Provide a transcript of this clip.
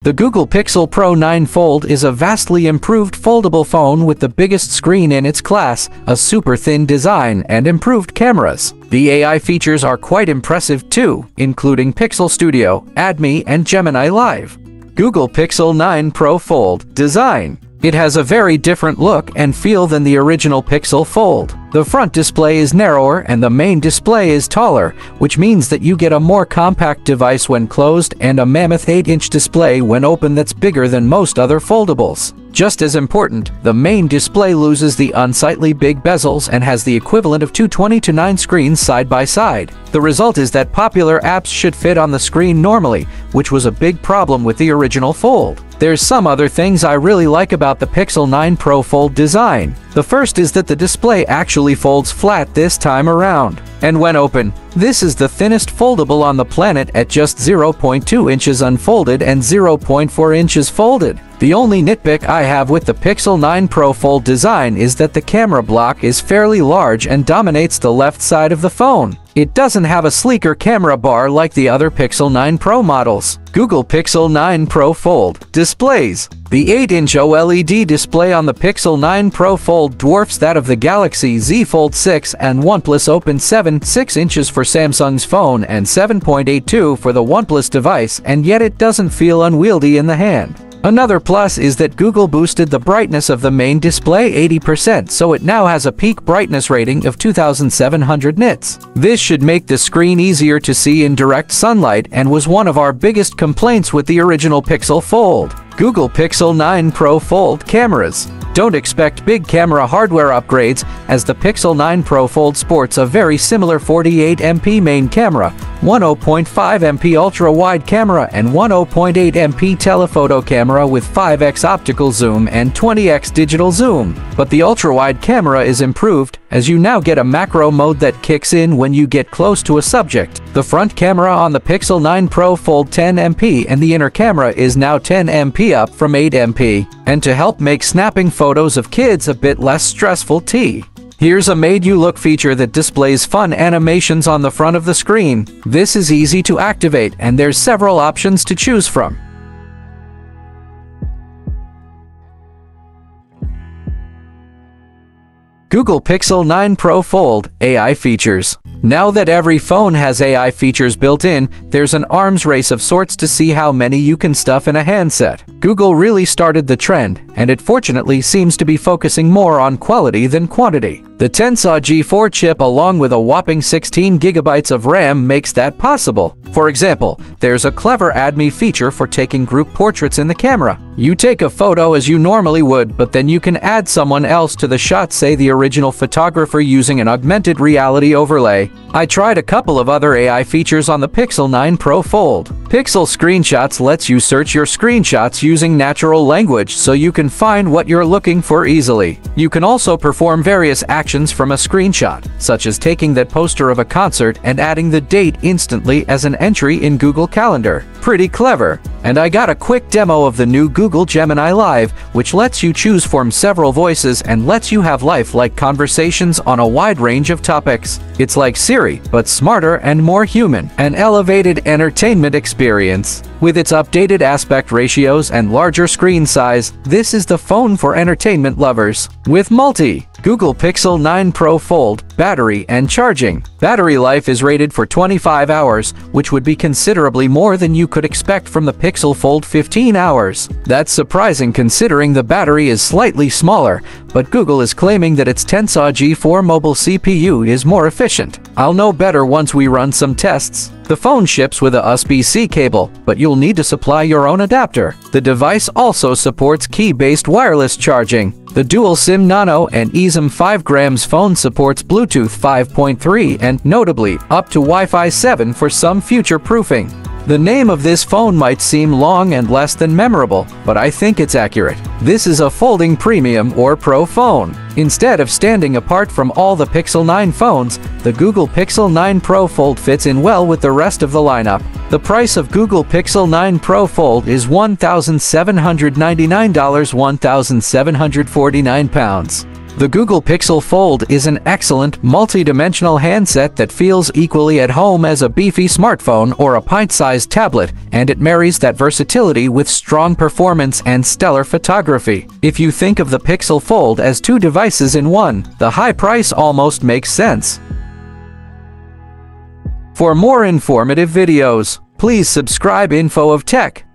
The Google Pixel Pro 9 Fold is a vastly improved foldable phone with the biggest screen in its class, a super thin design, and improved cameras. The AI features are quite impressive too, including Pixel Studio, AdMe, and Gemini Live. Google Pixel 9 Pro Fold Design. It has a very different look and feel than the original Pixel Fold. The front display is narrower and the main display is taller, which means that you get a more compact device when closed and a mammoth 8-inch display when open that's bigger than most other foldables. Just as important, the main display loses the unsightly big bezels and has the equivalent of two 20:9 screens side by side. The result is that popular apps should fit on the screen normally, which was a big problem with the original Fold. There's some other things I really like about the Pixel 9 Pro Fold design. The first is that the display actually folds flat this time around. And when open, this is the thinnest foldable on the planet at just 0.2 inches unfolded and 0.4 inches folded. The only nitpick I have with the Pixel 9 Pro Fold design is that the camera block is fairly large and dominates the left side of the phone. It doesn't have a sleeker camera bar like the other Pixel 9 Pro models. Google Pixel 9 Pro Fold displays. The 8-inch OLED display on the Pixel 9 Pro Fold dwarfs that of the Galaxy Z Fold 6 and OnePlus Open 7, 6 inches for Samsung's phone and 7.82 for the OnePlus device, and yet it doesn't feel unwieldy in the hand. Another plus is that Google boosted the brightness of the main display 80%, so it now has a peak brightness rating of 2700 nits. This should make the screen easier to see in direct sunlight and was one of our biggest complaints with the original Pixel Fold. Google Pixel 9 Pro Fold cameras. Don't expect big camera hardware upgrades, as the Pixel 9 Pro Fold sports a very similar 48MP main camera, one 0.5MP ultra-wide camera, and one 0.8MP telephoto camera with 5x optical zoom and 20x digital zoom. But the ultra-wide camera is improved, as you now get a macro mode that kicks in when you get close to a subject. The front camera on the Pixel 9 Pro Fold 10MP and the inner camera is now 10MP up from 8MP. And to help make snapping photos of kids a bit less stressful, here's a Made You Look feature that displays fun animations on the front of the screen. This is easy to activate and there's several options to choose from. Google Pixel 9 Pro Fold AI features. Now that every phone has AI features built in, there's an arms race of sorts to see how many you can stuff in a handset. Google really started the trend, and it fortunately seems to be focusing more on quality than quantity. The Tensor G4 chip along with a whopping 16 GB of RAM makes that possible. For example, there's a clever AdMe feature for taking group portraits in the camera. You take a photo as you normally would, but then you can add someone else to the shot, say the original photographer, using an augmented reality overlay. I tried a couple of other AI features on the Pixel 9 Pro Fold. Pixel Screenshots lets you search your screenshots using natural language so you can find what you're looking for easily. You can also perform various actions from a screenshot, such as taking that poster of a concert and adding the date instantly as an entry in Google Calendar. Pretty clever. And I got a quick demo of the new Google Gemini Live, which lets you choose from several voices and lets you have lifelike conversations on a wide range of topics. It's like Siri, but smarter and more human. An elevated entertainment experience. With its updated aspect ratios and larger screen size, this is the phone for entertainment lovers. With Google Pixel 9 Pro Fold, battery and charging. Battery life is rated for 25 hours, which would be considerably more than you could expect from the Pixel Fold 15 hours. That's surprising considering the battery is slightly smaller, but Google is claiming that its Tensor G4 mobile CPU is more efficient. I'll know better once we run some tests. The phone ships with a USB-C cable, but you'll need to supply your own adapter. The device also supports key-based wireless charging. The dual SIM Nano and eSIM 5 grams phone supports Bluetooth 5.3 and, notably, up to Wi-Fi 7 for some future proofing. The name of this phone might seem long and less than memorable, but I think it's accurate. This is a folding premium or pro phone. Instead of standing apart from all the Pixel 9 phones, the Google Pixel 9 Pro Fold fits in well with the rest of the lineup. The price of Google Pixel 9 Pro Fold is $1,799, £1,749. The Google Pixel Fold is an excellent, multi-dimensional handset that feels equally at home as a beefy smartphone or a pint-sized tablet, and it marries that versatility with strong performance and stellar photography. If you think of the Pixel Fold as two devices in one, the high price almost makes sense. For more informative videos, please subscribe Info of Tech.